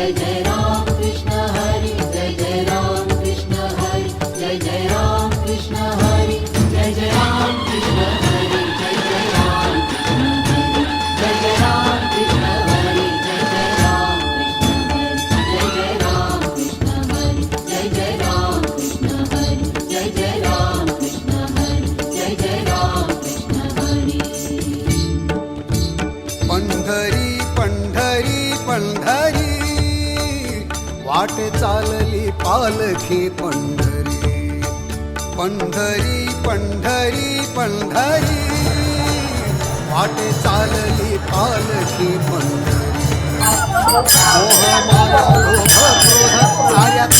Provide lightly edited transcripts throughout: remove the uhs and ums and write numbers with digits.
जय जय राम कृष्ण हरी, जय जय राम कृष्ण हरी, जय जय राम कृष्ण हरी, जय जय राम कृष्ण हरी, जय जय राम कृष्ण हरी, जय जय राम कृष्ण हरी, जय जय राम कृष्ण हरी, जय जय राम कृष्ण हरी, जय जय राम कृष्ण हरी, जय जय राम कृष्ण हरी. पंढरी पंढरी पंढरी वाट चालली पालखी पंढरी. पंढरी पंढरी पंढरी वाट चालली पालखी पंढरी. मोह माया लोभ क्रोध साऱ्यात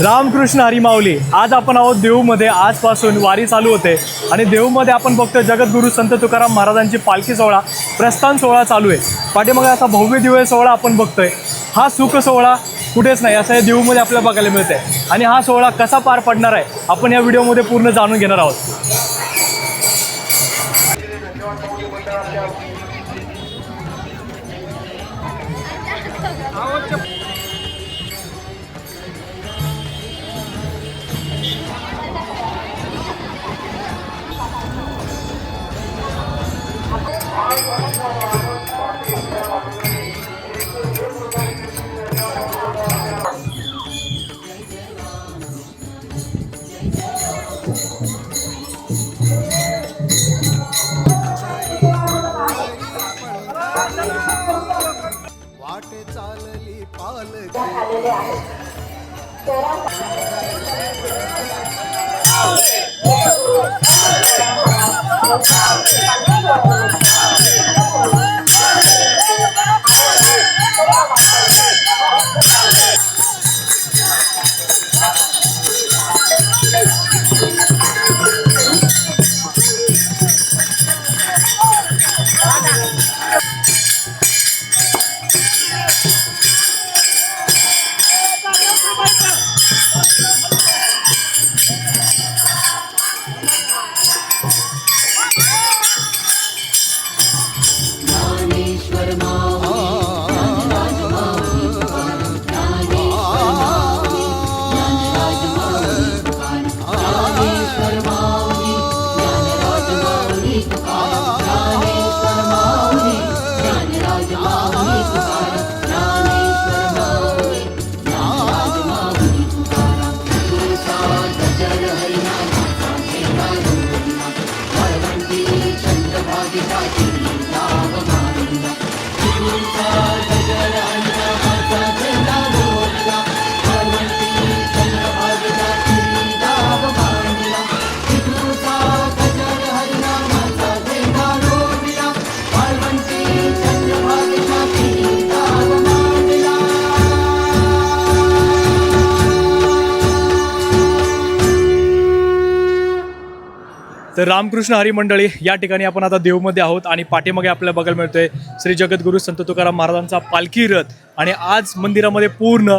रामकृष्ण हरी माऊली. आज आपण आहोत देऊमध्ये. आजपासून वारी चालू होते आणि देऊमध्ये आपण बघतोय जगद्गुरू संत तुकाराम महाराजांची पालखी सोहळा, प्रस्थान सोहळा चालू आहे. पाठीमागे असा भव्य दिव्य सोहळा आपण बघतोय. हा सुख सोहळा कुठेच नाही असं या देऊमध्ये आपल्याला बघायला मिळतंय. आणि हा सोहळा कसा पार पडणार आहे आपण या व्हिडिओमध्ये पूर्ण जाणून घेणार आहोत. वाट चालली पालखी. ज्ञानेश्वर माऊली, ज्ञानराज माऊली तुकाराम, ज्ञानेश्वर माऊली, ज्ञानराज माऊली तुकाराम, ज्ञानेश्वर माऊली, ज्ञानराज माऊली तुकाराम, ज्ञानेश्वर माऊली, ज्ञानराज माऊली तुकाराम. तुळसा गजर हरिनामाचा ठेवा जोडला, वाळवंटी चंद्रभागेचा लाभ मारिला. तुळसा गजर हरिनामाचा ठेवा जोडला, वाळवंटी चंद्रभागेचा लाभ मारिला. तुळसा गजर हरिनामाचा ठेवा जोडला, वाळवंटी चंद्रभागेचा लाभ मारिला. तर रामकृष्ण हरी मंडळी, या ठिकाणी आपण आता देऊमध्ये आहोत आणि पाठीमागे आपल्याला बघायला मिळतोय श्री जगद्गुरू संत तुकाराम महाराजांचा पालखी रथ. आणि आज मंदिरामध्ये पूर्ण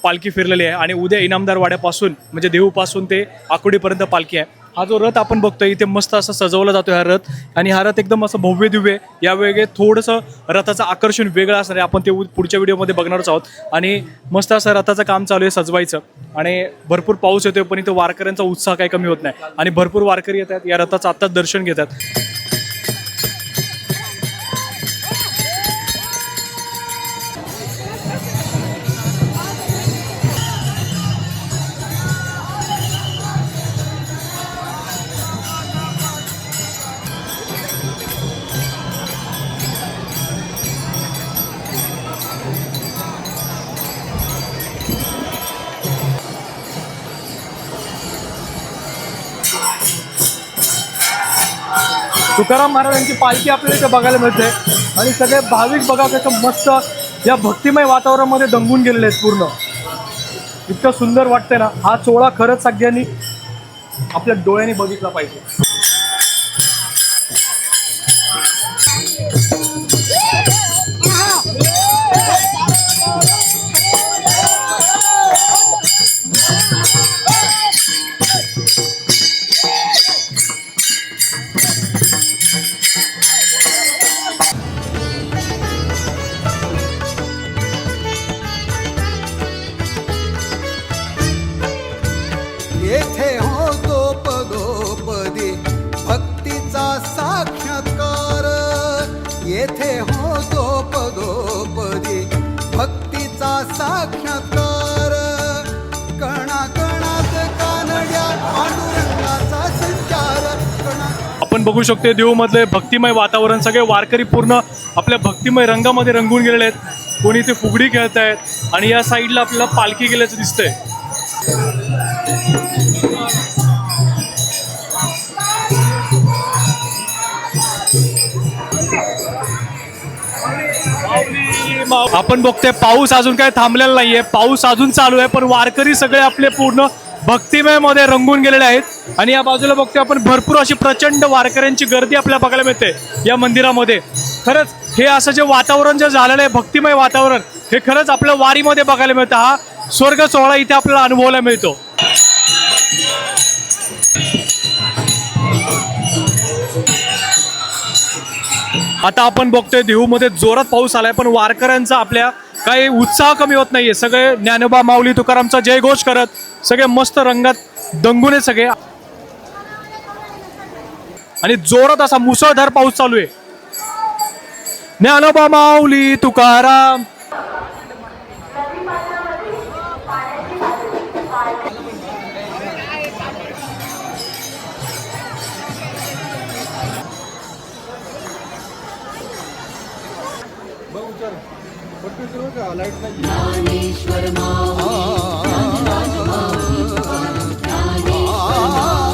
पालखी फिरलेली आहे आणि उद्या इनामदार वाड्यापासून म्हणजे देऊपासून ते आकुडीपर्यंत पालखी आहे. हा जो रथ आपण बघतोय इथे मस्त असं सजवला जातो हा रथ. आणि हा रथ एकदम असं भव्य दिव्य. यावेळी थोडंसं रथाचं आकर्षण वेगळं असणार आहे. आपण ते पुढच्या व्हिडिओमध्ये बघणारच आहोत. आणि मस्त असं रथाचं काम चालू आहे सजवायचं. आणि भरपूर पाऊस येतोय पण इथं वारकऱ्यांचा उत्साह काही कमी होत नाही आणि भरपूर वारकरी येतात या रथाचं आत्ताच दर्शन घेतात. तुकाराम महाराजांची पालखी आपल्याला इथे बघायला मिळते आणि सगळे भाविक बघा कसं मस्त या भक्तिमय वातावरणामध्ये दंगून गेलेले आहेत पूर्ण. इतकं सुंदर वाटतंय ना. हा सोहळा खरंच सगळ्यांनी आपल्या डोळ्यांनी बघितला पाहिजे. येथे होतो पदोपदी भक्तीचा साक्षात्कार कणा कणात कानड्या पांडुरंगाचा संचार कणा. आपण बघू शकतो देऊमधले भक्तिमय वातावरण, सगळे वारकरी पूर्ण आपल्या भक्तिमय रंगामध्ये रंगून गेलेले आहेत. कोणी ते फुगडी खेळत आहेत आणि या साईडला आपल्याला पालखी गेल्याचं दिसतंय. आपण बघतोय पाऊस अजून काही थांबलेला नाहीये, पाऊस अजून चालू आहे, पण वारकरी सगळे आपले पूर्ण भक्तिमय मध्ये रंगून गेलेले आहेत. आणि या बाजूला बघतोय आपण भरपूर अशी प्रचंड वारकऱ्यांची गर्दी आपल्याला बघायला मिळते या मंदिरामध्ये. खरंच हे असं जे वातावरण जे झालेलं आहे भक्तिमय वातावरण, हे खरंच आपल्या वारीमध्ये बघायला मिळतं. हा स्वर्ग सोहळा इथे आपल्याला अनुभवायला मिळतो. आता आपण बघतोय देहूमध्ये जोरात पाऊस आलाय, पण वारकऱ्यांचा आपल्या काही उत्साह कमी होत नाहीये. सगळे ज्ञानोबा माऊली तुकारामचा जयघोष करत सगळे मस्त रंगात दंगून आहे सगळे. आणि जोरात असा मुसळधार पाऊस चालू आहे. ज्ञानोबा माऊली तुकाराम. ज्ञानेश्वर माऊली, ज्ञानराज माऊली, ज्ञानेश्वर माऊली.